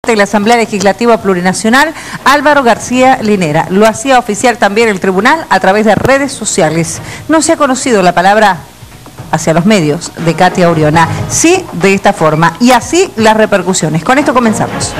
De la Asamblea Legislativa Plurinacional, Álvaro García Linera. Lo hacía oficial también el tribunal a través de redes sociales. No se ha conocido la palabra hacia los medios de Katia Uriona, sí de esta forma, y así las repercusiones. Con esto comenzamos.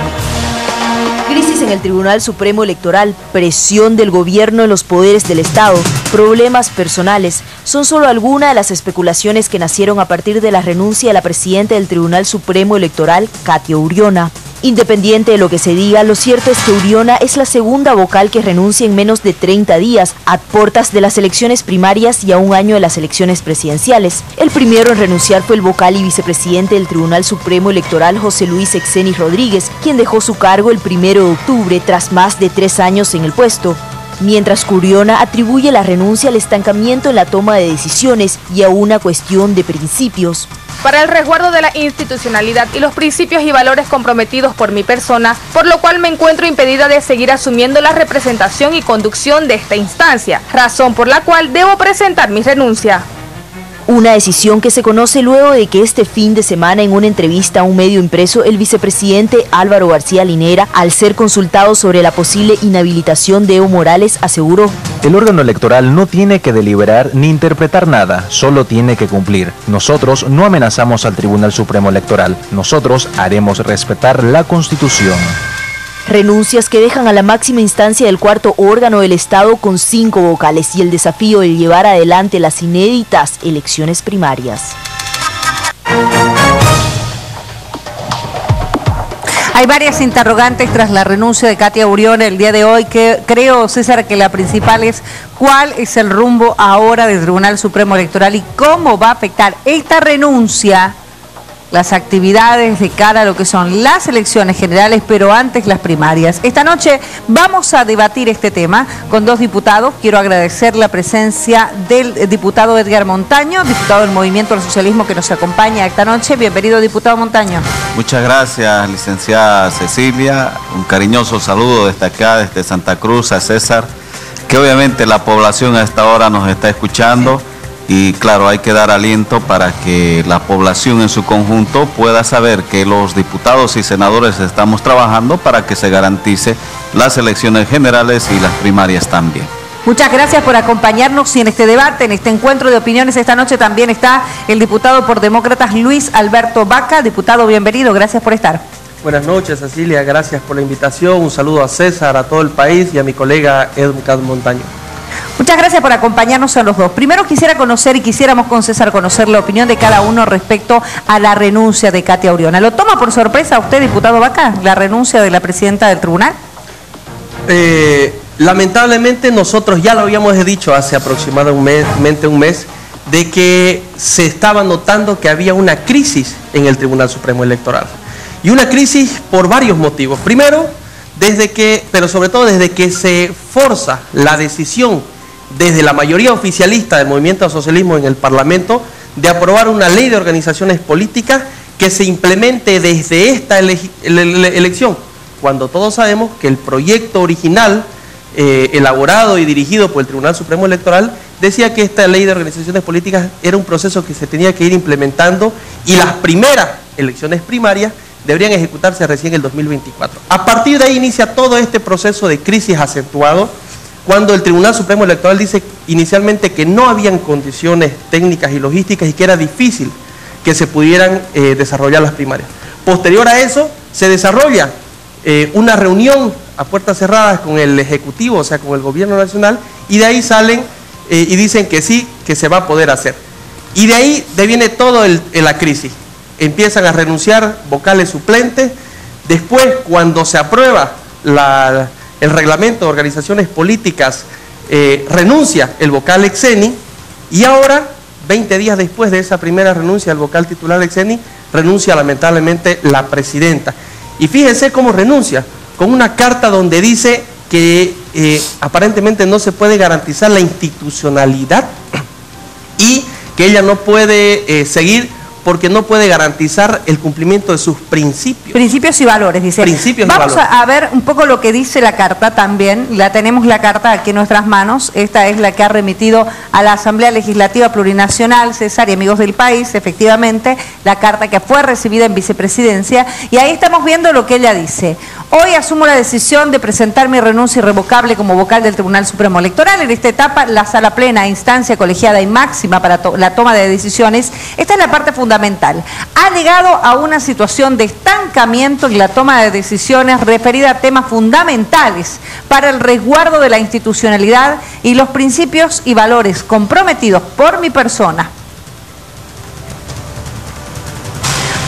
Crisis en el Tribunal Supremo Electoral, presión del gobierno en los poderes del Estado, problemas personales, son solo algunas de las especulaciones que nacieron a partir de la renuncia de la presidenta del Tribunal Supremo Electoral, Katia Uriona. Independiente de lo que se diga, lo cierto es que Uriona es la segunda vocal que renuncia en menos de 30 días, a puertas de las elecciones primarias y a un año de las elecciones presidenciales. El primero en renunciar fue el vocal y vicepresidente del Tribunal Supremo Electoral, José Luis Exeni Rodríguez, quien dejó su cargo el 1 de octubre tras más de 3 años en el puesto. Mientras que Uriona atribuye la renuncia al estancamiento en la toma de decisiones y a una cuestión de principios. Para el resguardo de la institucionalidad y los principios y valores comprometidos por mi persona, por lo cual me encuentro impedida de seguir asumiendo la representación y conducción de esta instancia, razón por la cual debo presentar mi renuncia. Una decisión que se conoce luego de que este fin de semana en una entrevista a un medio impreso, el vicepresidente Álvaro García Linera, al ser consultado sobre la posible inhabilitación de Evo Morales, aseguró: el órgano electoral no tiene que deliberar ni interpretar nada, solo tiene que cumplir. Nosotros no amenazamos al Tribunal Supremo Electoral, nosotros haremos respetar la Constitución. Renuncias que dejan a la máxima instancia del cuarto órgano del Estado con 5 vocales y el desafío de llevar adelante las inéditas elecciones primarias. Hay varias interrogantes tras la renuncia de Katia Uriona el día de hoy, que creo, César, que la principal es cuál es el rumbo ahora del Tribunal Supremo Electoral y cómo va a afectar esta renuncia las actividades de cara a lo que son las elecciones generales, pero antes las primarias. Esta noche vamos a debatir este tema con 2 diputados. Quiero agradecer la presencia del diputado Edgar Montaño, diputado del Movimiento al Socialismo, que nos acompaña esta noche. Bienvenido, diputado Montaño. Muchas gracias, licenciada Cecilia. Un cariñoso saludo desde acá, desde Santa Cruz, a César, que obviamente la población a esta hora nos está escuchando. Y claro, hay que dar aliento para que la población en su conjunto pueda saber que los diputados y senadores estamos trabajando para que se garantice las elecciones generales y las primarias también. Muchas gracias por acompañarnos y en este debate, en este encuentro de opiniones. Esta noche también está el diputado por Demócratas Luis Alberto Vaca. Diputado, bienvenido, gracias por estar. Buenas noches, Cecilia, gracias por la invitación. Un saludo a César, a todo el país y a mi colega Edgar Montaño. Muchas gracias por acompañarnos a los dos. Primero quisiéramos con César conocer la opinión de cada uno respecto a la renuncia de Katia Uriona. ¿Lo toma por sorpresa a usted, diputado Vaca, la renuncia de la presidenta del tribunal? Lamentablemente nosotros ya lo habíamos dicho hace aproximadamente un mes, de que se estaba notando que había una crisis en el Tribunal Supremo Electoral. Y una crisis por varios motivos. Primero, pero sobre todo desde que se forza la decisión desde la mayoría oficialista del Movimiento al Socialismo en el Parlamento de aprobar una ley de organizaciones políticas que se implemente desde esta elección, cuando todos sabemos que el proyecto original elaborado y dirigido por el Tribunal Supremo Electoral decía que esta ley de organizaciones políticas era un proceso que se tenía que ir implementando y las primeras elecciones primarias deberían ejecutarse recién en el 2024. A partir de ahí inicia todo este proceso de crisis acentuado, cuando el Tribunal Supremo Electoral dice inicialmente que no habían condiciones técnicas y logísticas y que era difícil que se pudieran desarrollar las primarias. Posterior a eso, se desarrolla una reunión a puertas cerradas con el Ejecutivo, o sea, con el Gobierno Nacional, y de ahí salen y dicen que sí, que se va a poder hacer. Y de ahí deviene todo la crisis. Empiezan a renunciar vocales suplentes. Después, cuando se aprueba el reglamento de organizaciones políticas, renuncia el vocal Exeni, y ahora, 20 días después de esa primera renuncia del vocal titular Exeni, renuncia lamentablemente la presidenta. Y fíjense cómo renuncia, con una carta donde dice que aparentemente no se puede garantizar la institucionalidad y que ella no puede seguir porque no puede garantizar el cumplimiento de sus principios. Principios y valores, dice. Principios y Vamos valores. a ver un poco lo que dice la carta también. Tenemos la carta aquí en nuestras manos. Esta es la que ha remitido a la Asamblea Legislativa Plurinacional, César y amigos del país, efectivamente, la carta que fue recibida en vicepresidencia. Y ahí estamos viendo lo que ella dice. Hoy asumo la decisión de presentar mi renuncia irrevocable como vocal del Tribunal Supremo Electoral. En esta etapa, la sala plena, instancia colegiada y máxima para la toma de decisiones. Esta es la parte fundamental. Ha llegado a una situación de estancamiento en la toma de decisiones referida a temas fundamentales para el resguardo de la institucionalidad y los principios y valores comprometidos por mi persona,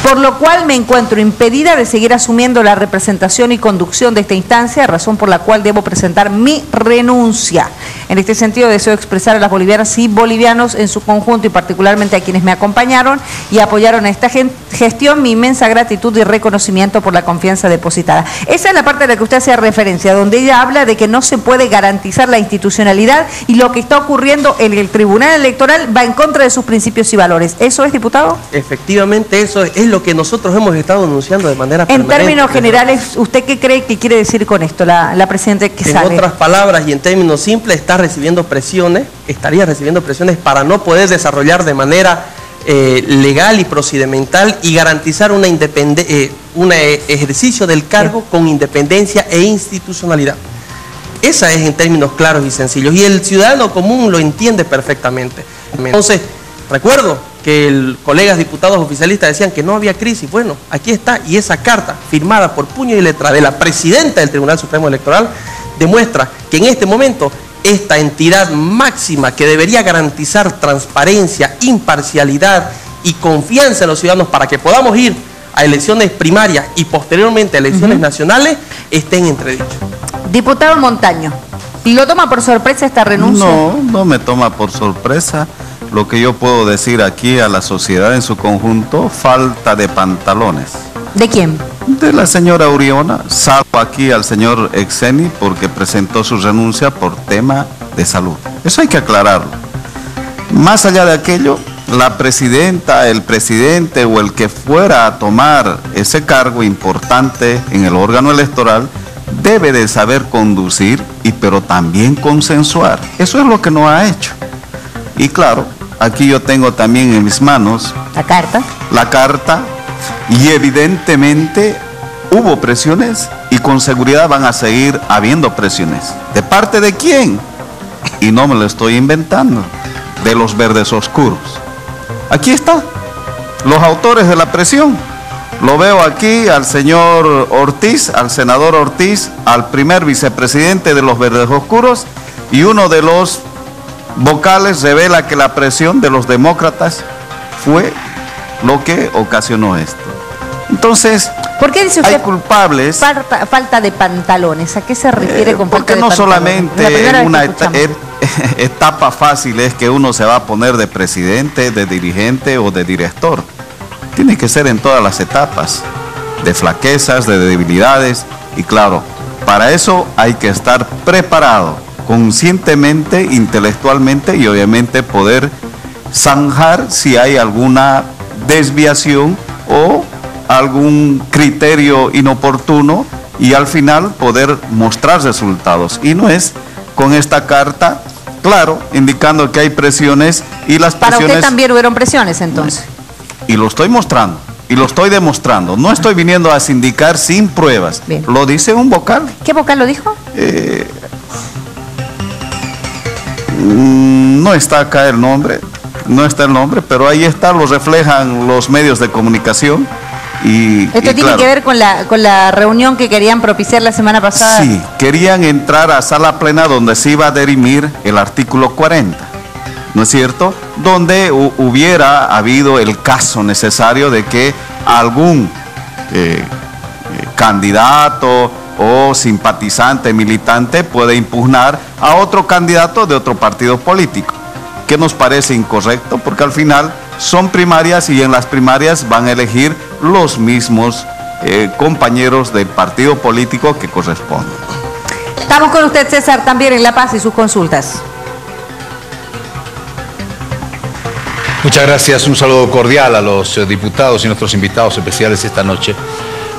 por lo cual me encuentro impedida de seguir asumiendo la representación y conducción de esta instancia, razón por la cual debo presentar mi renuncia. En este sentido, deseo expresar a las bolivianas y bolivianos en su conjunto y particularmente a quienes me acompañaron y apoyaron a esta gestión mi inmensa gratitud y reconocimiento por la confianza depositada. Esa es la parte a la que usted hacía referencia, donde ella habla de que no se puede garantizar la institucionalidad y lo que está ocurriendo en el Tribunal Electoral va en contra de sus principios y valores. ¿Eso es, diputado? Efectivamente, eso es lo que nosotros hemos estado anunciando de manera permanente. En términos generales, ¿usted qué cree que quiere decir con esto la presidenta que sale? En otras palabras y en términos simples, estaría recibiendo presiones para no poder desarrollar de manera legal y procedimental y garantizar un ejercicio del cargo con independencia e institucionalidad. Esa es en términos claros y sencillos, y el ciudadano común lo entiende perfectamente. Entonces, recuerdo que colegas diputados oficialistas decían que no había crisis. Bueno, aquí está, y esa carta firmada por puño y letra de la presidenta del Tribunal Supremo Electoral demuestra que en este momento esta entidad máxima que debería garantizar transparencia, imparcialidad y confianza en los ciudadanos para que podamos ir a elecciones primarias y posteriormente a elecciones nacionales, esté en entredicho. Diputado Montaño, ¿lo toma por sorpresa esta renuncia? No, no me toma por sorpresa. Lo que yo puedo decir aquí a la sociedad en su conjunto, falta de pantalones. ¿De quién? De la señora Uriona. Salvo aquí al señor Exeni porque presentó su renuncia por tema de salud. Eso hay que aclararlo. Más allá de aquello, la presidenta, el presidente o el que fuera a tomar ese cargo importante en el órgano electoral debe de saber conducir, pero también consensuar. Eso es lo que no ha hecho. Y claro, aquí yo tengo también en mis manos la carta, y evidentemente hubo presiones y con seguridad van a seguir habiendo presiones. ¿De parte de quién? Y no me lo estoy inventando, de los verdes oscuros. Aquí está, los autores de la presión. Lo veo aquí al señor Ortiz, al senador Ortiz, al primer vicepresidente de los verdes oscuros, y uno de los vocales revela que la presión de los demócratas fue lo que ocasionó esto. Entonces, ¿por qué dice usted hay culpables? Falta de pantalones. ¿A qué se refiere con falta de pantalones? Porque no solamente en una etapa fácil es que uno se va a poner de presidente, de dirigente o de director. Tiene que ser en todas las etapas, de flaquezas, de debilidades, y claro, para eso hay que estar preparado, conscientemente, intelectualmente, y obviamente poder zanjar si hay alguna desviación o algún criterio inoportuno, y al final poder mostrar resultados. Y no es con esta carta, claro, indicando que hay presiones, y las presiones... Para usted también hubieron presiones entonces. Y lo estoy mostrando, y lo estoy demostrando. No estoy viniendo a sindicar sin pruebas. Bien. Lo dice un vocal. ¿Qué vocal lo dijo? No está acá el nombre, no está el nombre, pero ahí está, lo reflejan los medios de comunicación. Esto tiene claro, que ver con la reunión que querían propiciar la semana pasada. Sí, querían entrar a sala plena donde se iba a dirimir el artículo 40, ¿no es cierto? Donde hubiera habido el caso necesario de que algún candidato o simpatizante, militante puede impugnar a otro candidato de otro partido político, que nos parece incorrecto porque al final son primarias y en las primarias van a elegir los mismos compañeros del partido político que corresponden. Estamos con usted, César, también en La Paz y sus consultas. Muchas gracias, un saludo cordial a los diputados y nuestros invitados especiales esta noche.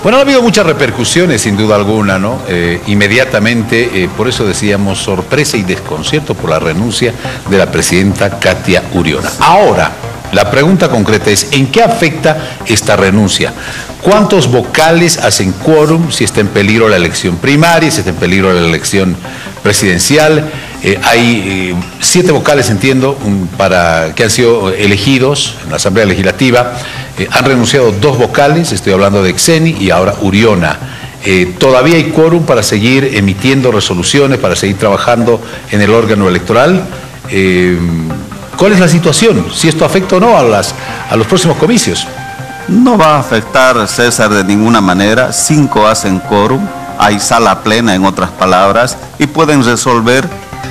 Bueno, ha habido muchas repercusiones, sin duda alguna, ¿no? Inmediatamente, por eso decíamos sorpresa y desconcierto por la renuncia de la presidenta Katia Uriona. Ahora, la pregunta concreta es, ¿en qué afecta esta renuncia? ¿Cuántos vocales hacen quórum si está en peligro la elección primaria, si está en peligro la elección presidencial? Hay 7 vocales, entiendo, que han sido elegidos en la Asamblea Legislativa. Han renunciado 2 vocales, estoy hablando de Exeni y ahora Uriona. ¿Todavía hay quórum para seguir emitiendo resoluciones, para seguir trabajando en el órgano electoral? ¿Cuál es la situación? Si esto afecta o no a los próximos comicios. No va a afectar, César, de ninguna manera. 5 hacen quórum, hay sala plena, en otras palabras, y pueden resolver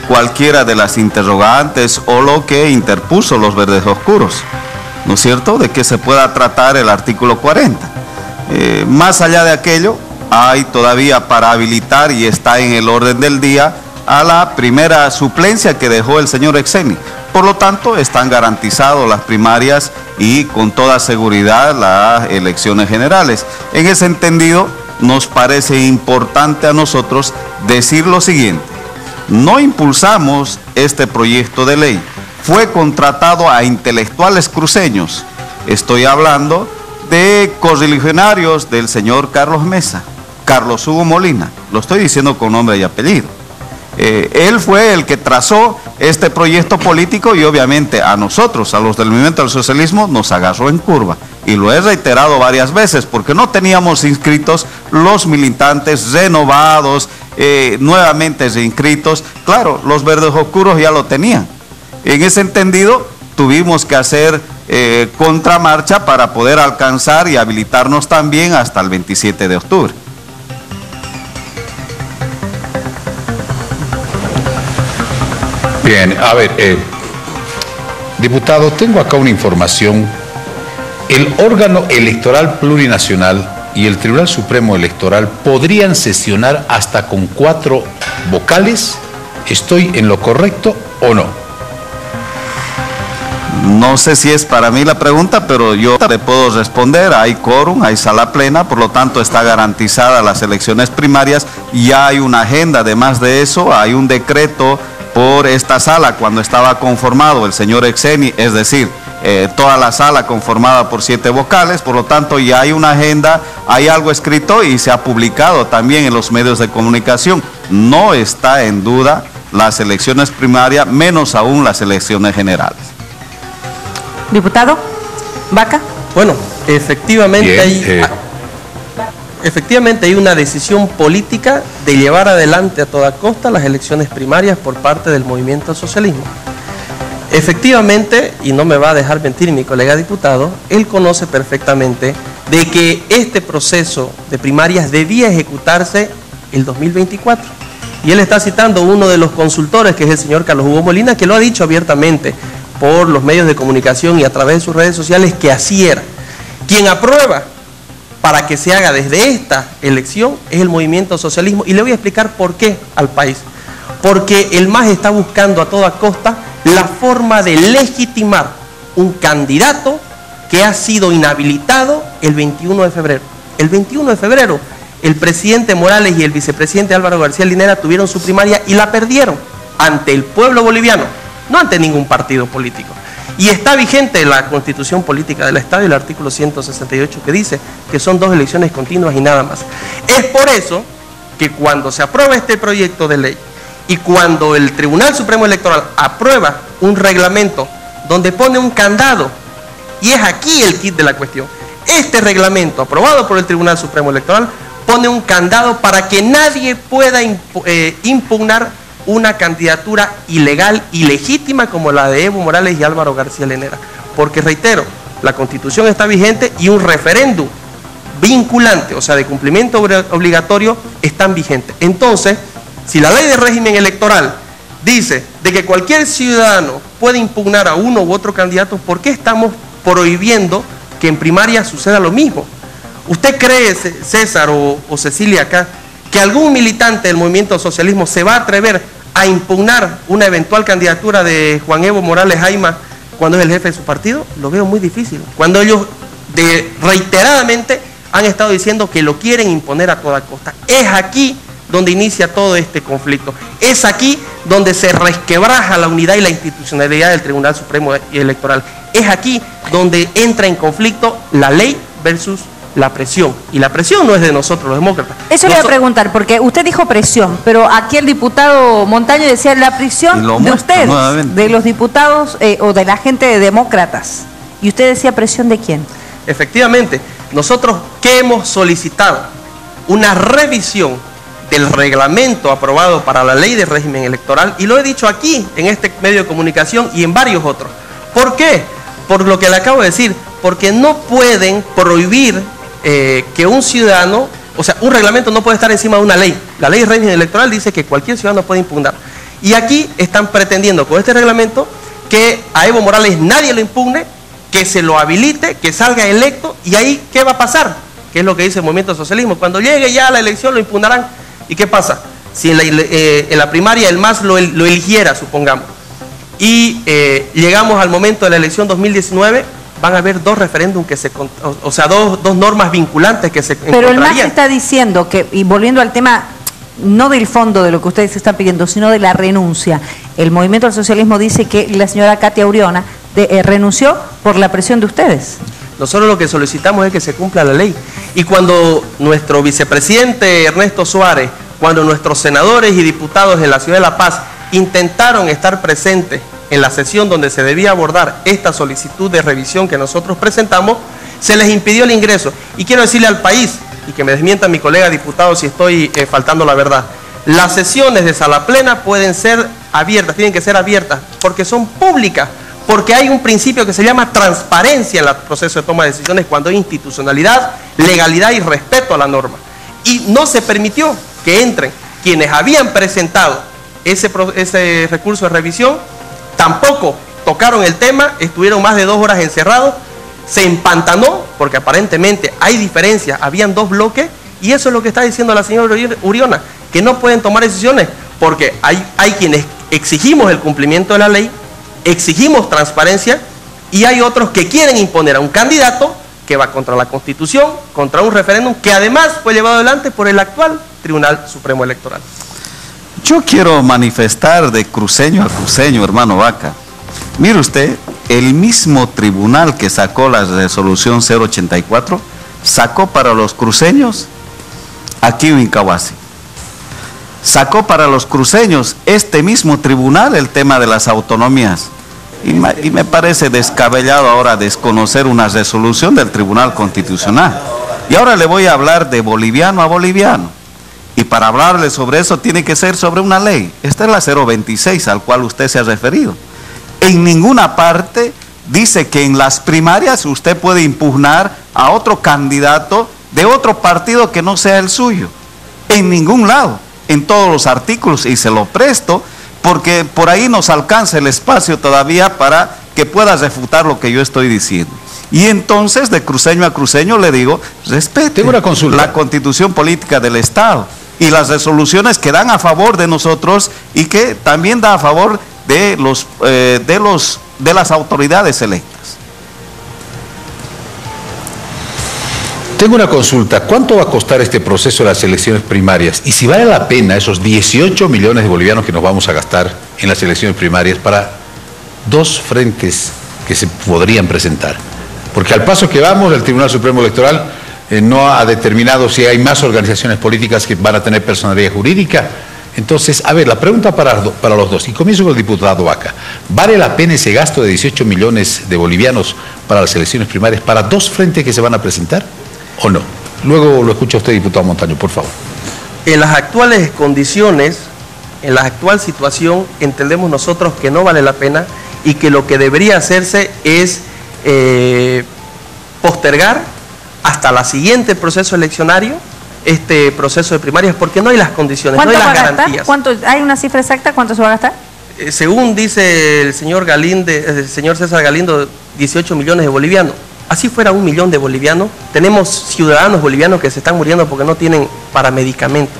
cualquiera de las interrogantes o lo que interpuso los verdes oscuros, ¿no es cierto?, de que se pueda tratar el artículo 40. Más allá de aquello, hay todavía para habilitar, y está en el orden del día, a la primera suplencia que dejó el señor Exeni. Por lo tanto, están garantizadas las primarias y con toda seguridad las elecciones generales. En ese entendido, nos parece importante a nosotros decir lo siguiente: no impulsamos este proyecto de ley, fue contratado a intelectuales cruceños. Estoy hablando de correligionarios del señor Carlos Mesa, Carlos Hugo Molina, lo estoy diciendo con nombre y apellido. Él fue el que trazó este proyecto político y obviamente a nosotros, a los del movimiento del socialismo, nos agarró en curva. Y lo he reiterado varias veces, porque no teníamos inscritos los militantes renovados, nuevamente reinscritos. Claro, los verdes oscuros ya lo tenían. En ese entendido, tuvimos que hacer contramarcha para poder alcanzar y habilitarnos también hasta el 27 de octubre. Bien, a ver, diputado, tengo acá una información. El órgano electoral plurinacional y el Tribunal Supremo Electoral podrían sesionar hasta con 4 vocales. ¿Estoy en lo correcto o no? No sé si es para mí la pregunta, pero yo le puedo responder. Hay quórum, hay sala plena, por lo tanto está garantizada las elecciones primarias. Ya hay una agenda, además de eso, hay un decreto por esta sala cuando estaba conformado el señor Exeni, es decir, toda la sala conformada por 7 vocales, por lo tanto ya hay una agenda, hay algo escrito y se ha publicado también en los medios de comunicación. No está en duda las elecciones primarias, menos aún las elecciones generales. Diputado, Vaca. Bueno, efectivamente hay una decisión política de llevar adelante a toda costa las elecciones primarias por parte del movimiento al socialismo. Efectivamente, y no me va a dejar mentir mi colega diputado, él conoce perfectamente de que este proceso de primarias debía ejecutarse el 2024. Y él está citando uno de los consultores, que es el señor Carlos Hugo Molina, que lo ha dicho abiertamente por los medios de comunicación y a través de sus redes sociales que así era. Quien aprueba para que se haga desde esta elección es el movimiento socialismo, y le voy a explicar por qué al país. Porque el MAS está buscando a toda costa la forma de legitimar un candidato que ha sido inhabilitado el 21 de febrero. El 21 de febrero el presidente Morales y el vicepresidente Álvaro García Linera tuvieron su primaria y la perdieron ante el pueblo boliviano, no ante ningún partido político. Y está vigente la Constitución Política del Estado y el artículo 168 que dice que son 2 elecciones continuas y nada más. Es por eso que cuando se aprueba este proyecto de ley y cuando el Tribunal Supremo Electoral aprueba un reglamento donde pone un candado, y es aquí el kit de la cuestión, este reglamento aprobado por el Tribunal Supremo Electoral pone un candado para que nadie pueda impugnar una candidatura ilegal, ilegítima como la de Evo Morales y Álvaro García Linera. Porque reitero, la Constitución está vigente y un referéndum vinculante, o sea, de cumplimiento obligatorio, están vigentes. Entonces, si la ley de régimen electoral dice de que cualquier ciudadano puede impugnar a uno u otro candidato, ¿por qué estamos prohibiendo que en primaria suceda lo mismo? ¿Usted cree, César o Cecilia acá, que algún militante del movimiento socialismo se va a atrever a impugnar una eventual candidatura de Juan Evo Morales Ayma cuando es el jefe de su partido, lo veo muy difícil. Cuando ellos reiteradamente han estado diciendo que lo quieren imponer a toda costa. Es aquí donde inicia todo este conflicto. Es aquí donde se resquebraja la unidad y la institucionalidad del Tribunal Supremo Electoral. Es aquí donde entra en conflicto la ley versus la presión. Y la presión no es de nosotros los demócratas. Eso le voy a preguntar, porque usted dijo presión, pero aquí el diputado Montaño decía la presión de ustedes, de los diputados o de la gente de demócratas. Y usted decía presión de quién. Efectivamente, nosotros que hemos solicitado una revisión del reglamento aprobado para la ley de régimen electoral, y lo he dicho aquí en este medio de comunicación y en varios otros. ¿Por qué? Por lo que le acabo de decir, porque no pueden prohibir que un ciudadano, o sea, un reglamento no puede estar encima de una ley. La ley de régimen electoral dice que cualquier ciudadano puede impugnar. Y aquí están pretendiendo con este reglamento que a Evo Morales nadie lo impugne, que se lo habilite, que salga electo, y ahí, ¿qué va a pasar? Que es lo que dice el movimiento socialismo. Cuando llegue ya a la elección lo impugnarán. ¿Y qué pasa? Si en la primaria el MAS lo eligiera, supongamos, y llegamos al momento de la elección 2019, van a haber dos referéndums que o sea, dos normas vinculantes que se Pero el MAS está diciendo que, y volviendo al tema, no del fondo de lo que ustedes están pidiendo, sino de la renuncia. El movimiento del socialismo dice que la señora Katia Uriona renunció por la presión de ustedes. Nosotros lo que solicitamos es que se cumpla la ley. Y cuando nuestro vicepresidente Ernesto Suárez, cuando nuestros senadores y diputados en la ciudad de La Paz intentaron estar presentes en la sesión donde se debía abordar esta solicitud de revisión que nosotros presentamos, se les impidió el ingreso. Y quiero decirle al país, y que me desmienta mi colega diputado si estoy faltando la verdad, las sesiones de sala plena pueden ser abiertas, tienen que ser abiertas, porque son públicas, porque hay un principio que se llama transparencia en el proceso de toma de decisiones cuando hay institucionalidad, legalidad y respeto a la norma. Y no se permitió que entren quienes habían presentado ese recurso de revisión, tampoco tocaron el tema, estuvieron más de 2 horas encerrados, se empantanó, porque aparentemente hay diferencias, habían 2 bloques, y eso es lo que está diciendo la señora Uriona, que no pueden tomar decisiones, porque hay quienes exigimos el cumplimiento de la ley, exigimos transparencia, y hay otros que quieren imponer a un candidato que va contra la Constitución, contra un referéndum que además fue llevado adelante por el actual Tribunal Supremo Electoral. Yo quiero manifestar de cruceño a cruceño, hermano Vaca. Mire usted, el mismo tribunal que sacó la resolución 084, sacó para los cruceños aquí en Incahuasi. Sacó para los cruceños este mismo tribunal el tema de las autonomías. Y me parece descabellado ahora desconocer una resolución del Tribunal Constitucional. Y ahora le voy a hablar de boliviano a boliviano. Y para hablarle sobre eso tiene que ser sobre una ley. Esta es la 026 al cual usted se ha referido. En ninguna parte dice que en las primarias usted puede impugnar a otro candidato de otro partido que no sea el suyo. En ningún lado, en todos los artículos, y se lo presto porque por ahí nos alcanza el espacio todavía para que pueda refutar lo que yo estoy diciendo. Y entonces, de cruceño a cruceño, le digo, respete la Constitución Política del Estado y las resoluciones que dan a favor de nosotros y que también da a favor de las autoridades electas. Tengo una consulta. ¿Cuánto va a costar este proceso de las elecciones primarias? Y si vale la pena esos 18 millones de bolivianos que nos vamos a gastar en las elecciones primarias para 2 frentes que se podrían presentar. Porque al paso que vamos, el Tribunal Supremo Electoral no ha determinado si hay más organizaciones políticas que van a tener personalidad jurídica. Entonces, a ver, la pregunta para los dos, y comienzo con el diputado Vaca. ¿Vale la pena ese gasto de 18 millones de bolivianos para las elecciones primarias para 2 frentes que se van a presentar o no? Luego lo escucha usted, diputado Montaño, por favor. En las actuales condiciones, en la actual situación, entendemos nosotros que no vale la pena y que lo que debería hacerse es postergar hasta la siguiente proceso eleccionario este proceso de primarias, porque no hay las condiciones, no hay las garantías. ¿Hay una cifra exacta? ¿Cuánto se va a gastar? Según dice el señor César Galindo, 18 millones de bolivianos. Así fuera 1 millón de bolivianos, tenemos ciudadanos bolivianos que se están muriendo porque no tienen para medicamentos.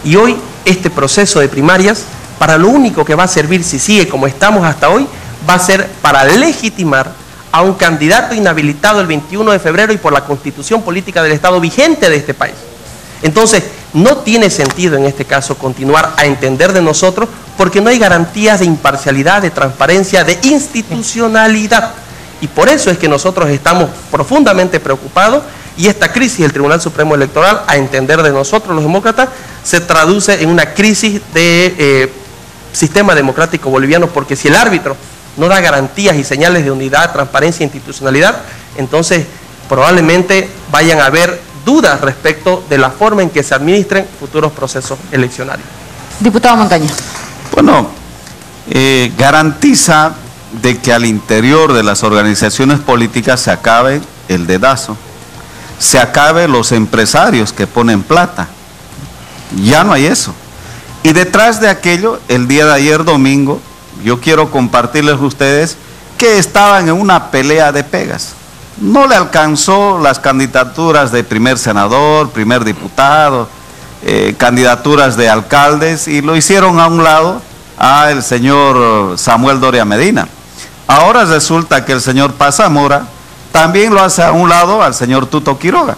Y hoy este proceso de primarias, para lo único que va a servir si sigue como estamos hasta hoy, va a ser para legitimar a un candidato inhabilitado el 21 de febrero y por la Constitución Política del Estado vigente de este país. Entonces, no tiene sentido en este caso continuar a entender de nosotros porque no hay garantías de imparcialidad, de transparencia, de institucionalidad. Y por eso es que nosotros estamos profundamente preocupados y esta crisis del Tribunal Supremo Electoral, a entender de nosotros los demócratas, se traduce en una crisis de sistema democrático boliviano, porque si el árbitro no da garantías y señales de unidad, transparencia e institucionalidad, entonces probablemente vayan a haber dudas respecto de la forma en que se administren futuros procesos eleccionarios. Diputado Montaño. Bueno, garantiza de que al interior de las organizaciones políticas se acabe el dedazo, se acabe los empresarios que ponen plata. Ya no hay eso. Y detrás de aquello, el día de ayer domingo, yo quiero compartirles a ustedes que estaban en una pelea de pegas. No le alcanzó las candidaturas de primer senador, primer diputado, candidaturas de alcaldes, y lo hicieron a un lado al señor Samuel Doria Medina. Ahora resulta que el señor Paz Zamora también lo hace a un lado al señor Tuto Quiroga.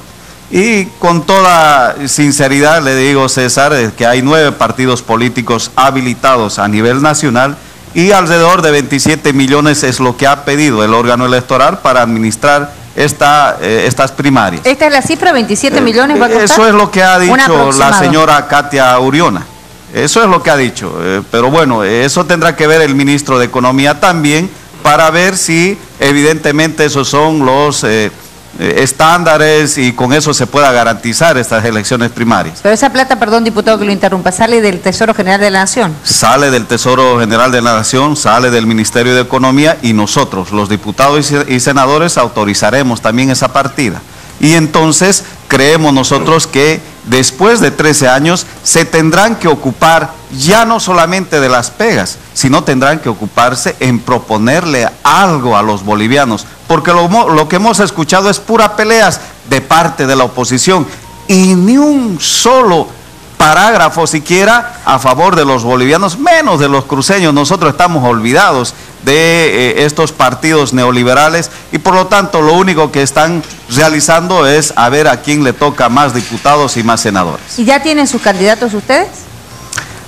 Y con toda sinceridad le digo, César, que hay 9 partidos políticos habilitados a nivel nacional y alrededor de 27 millones es lo que ha pedido el órgano electoral para administrar estas primarias. ¿Esta es la cifra? ¿27 millones va a costar? Eso es lo que ha dicho la señora Katia Uriona. Eso es lo que ha dicho. Pero bueno, eso tendrá que ver el ministro de Economía también para ver si evidentemente esos son los estándares y con eso se pueda garantizar estas elecciones primarias. Pero esa plata, perdón diputado que lo interrumpa, ¿sale del Tesoro General de la Nación? Sale del Tesoro General de la Nación, sale del Ministerio de Economía y nosotros, los diputados y senadores, autorizaremos también esa partida. Y entonces creemos nosotros que después de 13 años se tendrán que ocupar ya no solamente de las pegas, sino tendrán que ocuparse en proponerle algo a los bolivianos, porque lo que hemos escuchado es pura peleas de parte de la oposición y ni un solo parágrafo siquiera a favor de los bolivianos, menos de los cruceños. Nosotros estamos olvidados de estos partidos neoliberales y por lo tanto lo único que están realizando es a ver a quién le toca más diputados y más senadores. ¿Y ya tienen sus candidatos ustedes?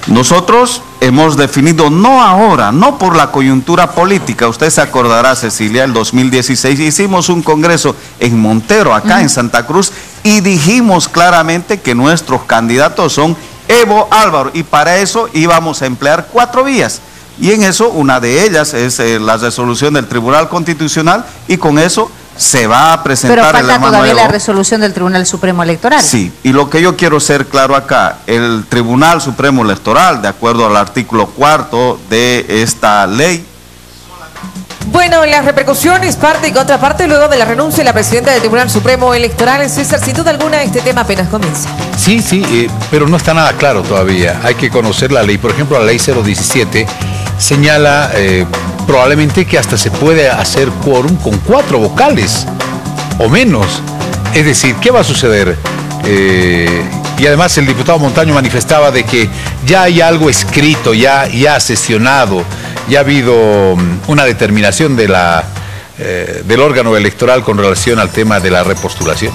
Nosotros hemos definido, no ahora, no por la coyuntura política. Usted se acordará, Cecilia, el 2016 hicimos un congreso en Montero, acá en Santa Cruz, y dijimos claramente que nuestros candidatos son Evo Álvaro, y para eso íbamos a emplear 4 vías. Y en eso, una de ellas es la resolución del Tribunal Constitucional, y con eso se va a presentar. Pero falta todavía la resolución del Tribunal Supremo Electoral. Sí, y lo que yo quiero ser claro acá, el Tribunal Supremo Electoral, de acuerdo al artículo 4 de esta ley. Bueno, las repercusiones, parte y contraparte, luego de la renuncia de la presidenta del Tribunal Supremo Electoral, César, sin duda alguna este tema apenas comienza. Sí, pero no está nada claro todavía. Hay que conocer la ley. Por ejemplo, la ley 017 señala probablemente que hasta se puede hacer quórum con 4 vocales o menos. Es decir, ¿qué va a suceder? Y además el diputado Montaño manifestaba de que ya hay algo escrito, ya sesionado, ya ha habido una determinación de del órgano electoral con relación al tema de la repostulación.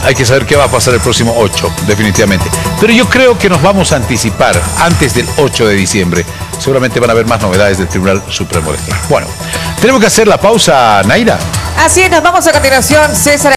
Hay que saber qué va a pasar el próximo 8, definitivamente. Pero yo creo que nos vamos a anticipar antes del 8 de diciembre. Seguramente van a haber más novedades del Tribunal Supremo Electoral. Bueno, tenemos que hacer la pausa, Naira. Así es, nos vamos a continuación, César.